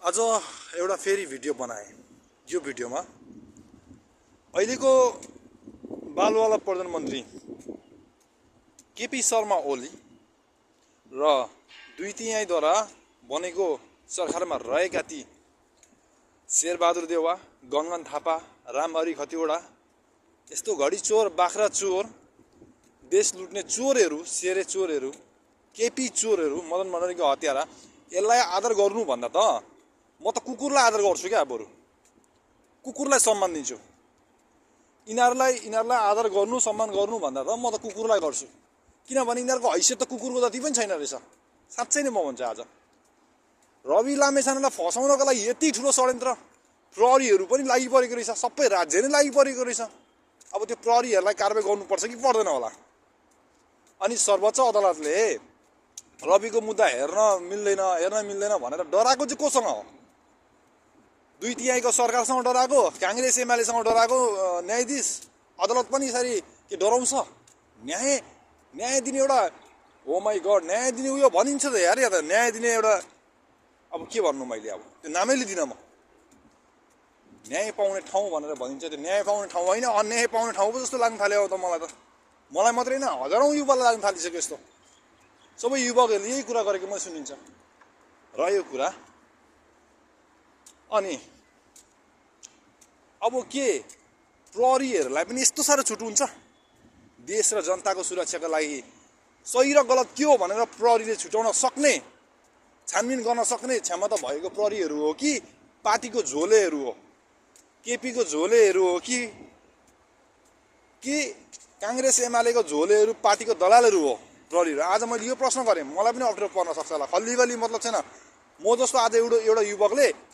आज एउटा फेरि भिडियो बनाएँ। यो भिडियोमा अहिलेको बालुवाला प्रधानमन्त्री केपी शर्मा ओली र दुई तिहाईद्वारा बनेको सरकारमा रहेका ती शेरबहादुर देउवा, गनगन थापा, रामहरि खतिवडा यस्तो घडी चोर, बाख्रा चोर, देश लुट्ने चोरहरू, शेरे चोरहरू, केपी चोरहरू, मदन भण्डारीको हत्यारा, यसलाई आदर गर्नु भन्दा त म त कुकुरलाई आदर गर्छु क्या। बरु कुकुरलाई सम्मान दिन्छु। यिनीहरूलाई आदर गर्नु, सम्मान गर्नु भन्दा त म त कुकुरलाई गर्छु। किनभने यिनीहरूको हैसियत त कुकुरको जति पनि छैन रहेछ। साँच्चै नै म भन्छु। आज रवि लामेछानेलाई फसाउनको लागि यति ठुलो षड्यन्त्र प्रहरीहरू पनि लागि परेको रहेछ। सबै राज्य नै लागि परेको रहेछ। अब त्यो प्रहरीहरूलाई कारबाही गर्नुपर्छ कि पर्दैन होला। अनि सर्वोच्च अदालतले रविको मुद्दा हेर्न मिल्दैन भनेर डराएको चाहिँ कोसँग हो? दुई तिहाईको सरकारसँग डराएको, काङ्ग्रेस एमालेसँग डराएको न्यायाधीश। अदालत पनि यसरी के डराउँछ? न्याय दिने एउटा, ओ माई गड, न्याय दिने उयो भनिन्छ त यार। या त न्याय दिने एउटा, अब के भन्नु, मैले अब त्यो नामै लिदिनँ म। न्याय पाउने ठाउँ भनेर भनिन्छ। त्यो न्याय पाउने ठाउँ होइन, अन्याय पाउने ठाउँ पो जस्तो लाग्न थाल्यो त मलाई त। मलाई मात्रै होइन, हजारौँ युवालाई लाग्न थालिसक्यो यस्तो। सबै युवकहरूले यही कुरा गरेको मैले सुनिन्छ। र यो कुरा अनि अब के प्रहरीहरूलाई पनि यस्तो साह्रो छुट हुन्छ? देश र जनताको सुरक्षाको लागि सही र गलत के हो भनेर प्रहरीले छुटाउन सक्ने, छानबिन गर्न सक्ने क्षमता भएको प्रहरीहरू हो कि पार्टीको झोलेहरू हो? केपीको झोलेहरू हो कि काङ्ग्रेस एमालेको झोलेहरू, पार्टीको दलालहरू हो प्रहरीहरू? आज मैले यो प्रश्न गरेँ। मलाई पनि अप्ठ्यारो पर्न सक्छ होला। खल्लीगल्ली मतलब छैन। म जस्तो आज एउटा युवकले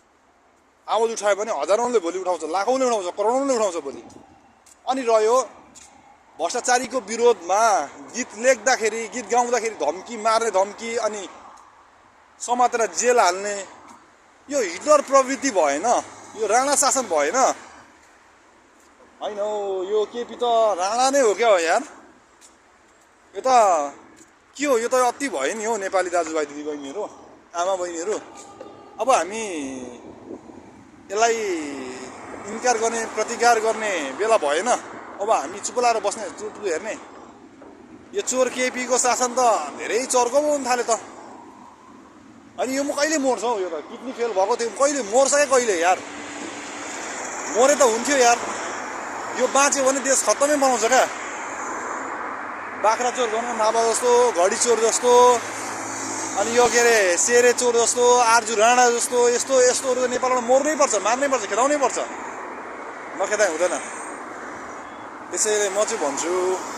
आवाज उठायो भने हजारौँले भोलि उठाउँछ, लाखौँले उठाउँछ, करोडौँले उठाउँछ भोलि। अनि रह्यो भ्रष्टाचारीको विरोधमा गीत लेख्दाखेरि, गीत गाउँदाखेरि धम्की, मार्ने धम्की, अनि समातेर जेल हाल्ने, यो हिटलर प्रवृत्ति भएन? यो राणा शासन भएन? होइन हौ, यो केपी त राणा नै हो क्या हो यार। यो त के हो? यो त अति भयो नि हो नेपाली दाजुभाइ दिदीबहिनीहरू, आमा बहिनीहरू। अब हामी यसलाई इन्कार गर्ने, प्रतिकार गर्ने बेला भएन। अब हामी चुप लाएर बस्ने, चुप हेर्ने? यो चोर केपीको शासन त धेरै चर्को पो हुन थाल्यो त। अनि यो म कहिले मर्छ हौ? यो त किडनी फेल भएको थियो, कहिले मर्छ क्या कहिले यार? मरे त हुन्थ्यो यार। यो बाँच्यो भने देश खत्तमै बनाउँछ क्या। बाख्रा चोर गर्नु नाभा जस्तो, घडी चोर जस्तो, अनि यो के अरे शेरे चोर जस्तो, आर्जु राणा जस्तो, यस्तोहरू त नेपालमा मर्नै पर्छ, मार्नै पर्छ, खेदाउनै पर्छ। नखेदाइ हुँदैन। त्यसैले म चाहिँ भन्छु,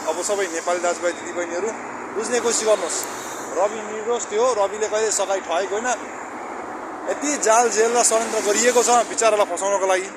अब सबै नेपाली दाजुभाइ दिदीबहिनीहरू बुझ्ने कोसिस गर्नुहोस्। रवि निर्दोष थियो। रविले कहिले सघाइ ठगेको होइन। यति जाल जेल र षड्यन्त्र गरिएको छ बिचारालाई फसाउनको लागि।